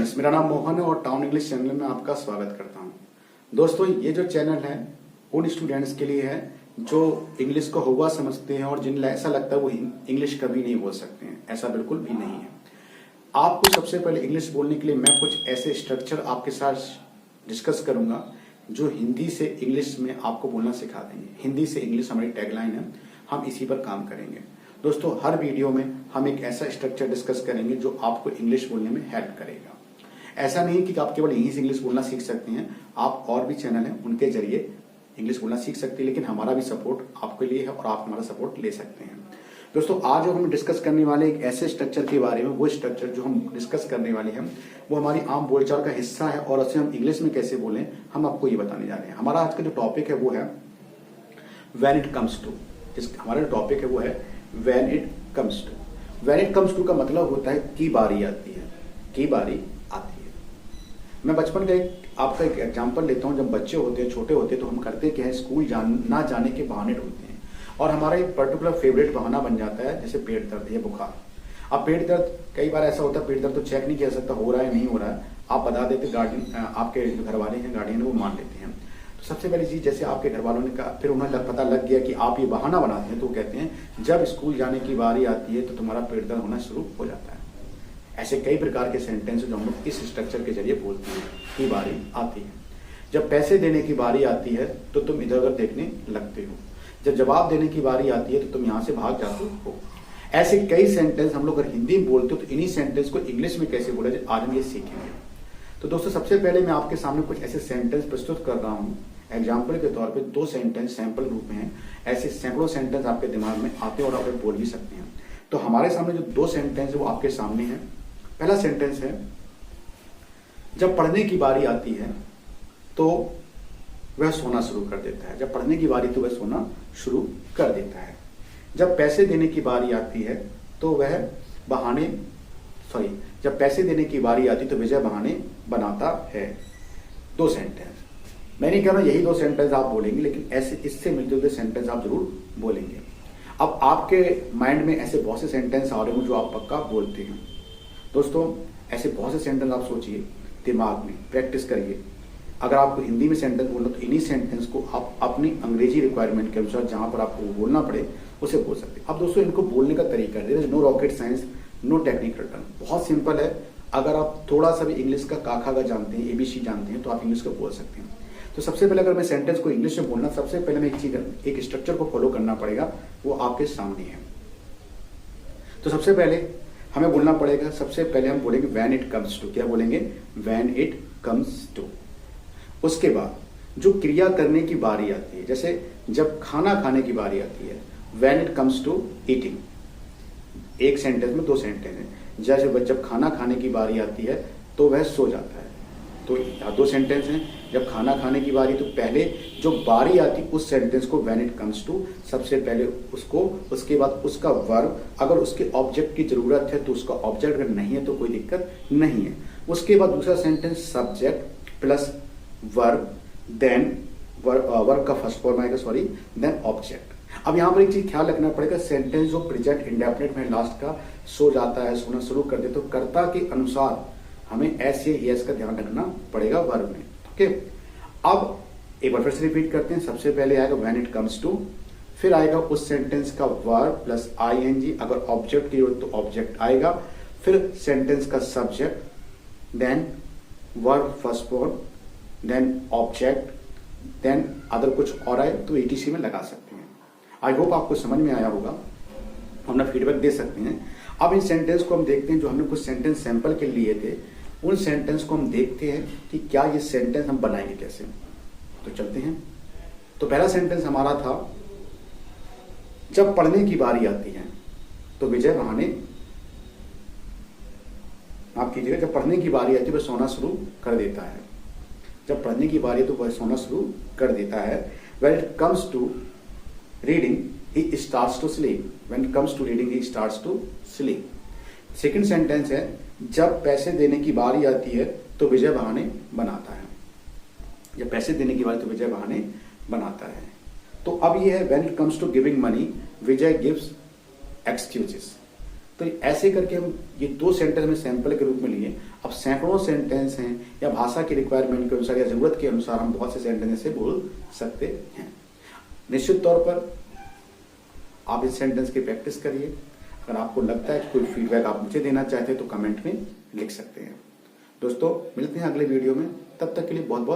Friends, मेरा नाम मोहन है और टाउन इंग्लिश चैनल में आपका स्वागत करता हूं। दोस्तों, ये जो चैनल है उन स्टूडेंट्स के लिए है जो इंग्लिश को हुआ समझते हैं और जिन्हें ऐसा लगता है वो इंग्लिश कभी नहीं बोल सकते हैं। ऐसा बिल्कुल भी नहीं है। आपको सबसे पहले इंग्लिश बोलने के लिए मैं कुछ ऐसे स्ट्रक्चर आपके साथ डिस्कस करूंगा जो हिंदी से इंग्लिश में आपको बोलना सिखा देंगे। हिंदी से इंग्लिश हमारी टैगलाइन है, हम इसी पर काम करेंगे। दोस्तों, हर वीडियो में हम एक ऐसा स्ट्रक्चर डिस्कस करेंगे जो आपको इंग्लिश बोलने में हेल्प करेगा। ऐसा नहीं कि आप केवल इंग्लिश बोलना सीख सकते हैं, आप और भी चैनल हैं उनके जरिए इंग्लिश बोलना सीख सकते हैं, लेकिन हमारा भी सपोर्ट आपके लिए है और आप हमारा सपोर्ट ले सकते हैं। दोस्तों, आज जो हम डिस्कस करने वाले एक ऐसे स्ट्रक्चर के बारे में, वो स्ट्रक्चर जो हम डिस्कस करने वाले हैं वो हमारी आम बोलचाल का हिस्सा है और उसे हम इंग्लिश में कैसे बोलें हम आपको ये बताने जा रहे हैं। हमारा आज का जो टॉपिक है वो है व्हेन इट कम्स टू। हमारा जो टॉपिक है वो है when it comes to. When it comes to का मतलब होता है की बारी आती है, की बारी आती है। मैं बचपन का आपका एक एग्जांपल लेता हूं। जब बच्चे होते हैं, छोटे होते हैं, तो हम करते क्या है, स्कूल ना जाने के बहाने ढूंढते हैं और हमारा एक पर्टिकुलर फेवरेट बहाना बन जाता है, जैसे पेट दर्द या बुखार। अब पेट दर्द कई बार ऐसा होता है, पेट दर्द तो चेक नहीं किया सकता हो रहा है नहीं हो रहा है, आप बता देते, गार्डियन आपके जो घर वाले हैं, गार्डियन वो मान लेते हैं। तो सबसे पहली चीज, जैसे आपके घर वालों ने कहा, फिर उन्हें पता लग गया कि आप ये बहाना बनाते हैं, तो कहते हैं जब स्कूल जाने की बारी आती है तो तुम्हारा पेट दर्द होना शुरू हो जाता है। ऐसे कई प्रकार के सेंटेंस जो हम लोग इस स्ट्रक्चर के जरिए बोलते हैं की बारी आती है। जब पैसे देने की बारी आती है तो तुम इधर उधर देखने लगते हो। जब जवाब देने की बारी आती है तो तुम यहाँ से भाग जाते हो। ऐसे कई सेंटेंस हम लोग अगर हिंदी में बोलते हो तो इन्हीं सेंटेंस को इंग्लिश में कैसे बोला जाए आज हम ये सीखेंगे। तो दोस्तों, सबसे पहले मैं आपके सामने कुछ ऐसे सेंटेंस प्रस्तुत कर रहा हूँ। एग्जाम्पल के तौर पे 2 सेंटेंस सैंपल रूप में हैं। ऐसे सैकड़ों सेंटेंस आपके दिमाग में आते हैं और आप बोल भी सकते हैं। तो हमारे सामने जो 2 सेंटेंस है वो आपके सामने हैं। पहला सेंटेंस है, जब पढ़ने की बारी आती है तो वह सोना शुरू कर देता है। जब पढ़ने की बारी तो वह सोना शुरू कर देता है। जब पैसे देने की बारी आती है तो वह जब पैसे देने की बारी आती तो विजय बहाने बनाता है। 2 सेंटेंस। मैं नहीं कह रहा यही 2 सेंटेंस आप बोलेंगे, लेकिन ऐसे इससे मिलते जुलते सेंटेंस आप जरूर बोलेंगे। अब आपके माइंड में ऐसे बहुत से सेंटेंस आ रहे हो जो आप पक्का बोलते हैं। दोस्तों, ऐसे बहुत से सेंटेंस आप सोचिए, दिमाग में प्रैक्टिस करिए। अगर आपको हिंदी में सेंटेंस बोलना तो इन्हीं सेंटेंस को आप अपनी अंग्रेजी रिक्वायरमेंट के अनुसार जहां पर आपको बोलना पड़े उसे बोल सकते हैं। अब दोस्तों, इनको बोलने का तरीका है, there is no rocket science, no technical term, बहुत सिंपल है। अगर आप थोड़ा सा भी इंग्लिश का काखा का जानते हैं, ABC जानते हैं, तो आप इंग्लिश को बोल सकते हैं। तो सबसे पहले अगर मैं सेंटेंस को इंग्लिश में बोलना, सबसे पहले मैं एक स्ट्रक्चर को फॉलो करना पड़ेगा, वो आपके सामने है। तो सबसे पहले हमें बोलना पड़ेगा, सबसे पहले हम बोलेंगे व्हेन इट कम्स टू। क्या बोलेंगे? When it comes to. उसके बाद जो क्रिया करने की बारी आती है, जैसे जब खाना खाने की बारी आती है, when it comes to eating. एक सेंटेंस में 2 सेंटेंस है। जैसे जब खाना खाने की बारी आती है तो वह सो जाता है, तो यहाँ 2 सेंटेंस हैं। जब खाना खाने की बारी, तो पहले जो बारी आती उस सेंटेंस को व्हेन इट कम्स टू, सबसे पहले उसको, उसके बाद उसका वर्ब, अगर उसके ऑब्जेक्ट की जरूरत है तो उसका ऑब्जेक्ट, अगर नहीं है तो कोई दिक्कत नहीं है। उसके बाद दूसरा sentence subject plus verb, then verb का फर्स्ट फॉर्म आएगा, देन ऑब्जेक्ट। अब यहाँ पर एक चीज ख्याल रखना पड़ेगा, सेंटेंस जो प्रेजेंट इंडेफिनिट में लास्ट का सो जाता है, सोना शुरू कर दे, तो कर्ता के अनुसार हमें एस या एस का ध्यान रखना पड़ेगा वर्ब में। ओके, अब एक बार फिर से रिपीट करते हैं। सबसे पहले आएगा व्हेन इट कम्स टू, फिर आएगा उस सेंटेंस का वर्ब प्लस ING, अगर ऑब्जेक्ट की जरूरत तो ऑब्जेक्ट आएगा, फिर सेंटेंस का subject, then verb first form, then object, then other कुछ और आए तो ETC में लगा सकते हैं। आई होप आपको समझ में आया होगा, अपना फीडबैक दे सकते हैं। अब इन सेंटेंस को हम देखते हैं, जो हमने कुछ सेंटेंस सैंपल के लिए थे, उन सेंटेंस को हम देखते हैं कि क्या ये सेंटेंस हम बनाएंगे कैसे। तो चलते हैं। तो पहला सेंटेंस हमारा था, जब पढ़ने की बारी आती है तो विजय बहाने, माफ कीजिएगा, जब पढ़ने की बारी आती है वह सोना शुरू कर देता है। जब पढ़ने की बारी है तो वह सोना शुरू कर देता है। When it comes to reading he starts to sleep. When it comes to reading, he starts to sleep. Second sentence है, जब पैसे देने की बारी आती है तो विजय बहाने बनाता है। जब पैसे देने की बारी तो विजय बहाने बनाता है। तो अब ये है when it comes to giving money, Vijay gives excuses. तो ऐसे करके हम ये 2 सेंटेंस में सैंपल के रूप में लिए। अब सैकड़ों सेंटेंस हैं या भाषा की रिक्वायरमेंट के अनुसार या जरूरत के अनुसार हम बहुत से सेंटेंस से बोल सकते हैं। निश्चित तौर पर आप इस सेंटेंस की प्रैक्टिस करिए। अगर आपको लगता है कि कोई फीडबैक आप मुझे देना चाहते हैं तो कमेंट में लिख सकते हैं। दोस्तों मिलते हैं अगले वीडियो में, तब तक के लिए बहुत बहुत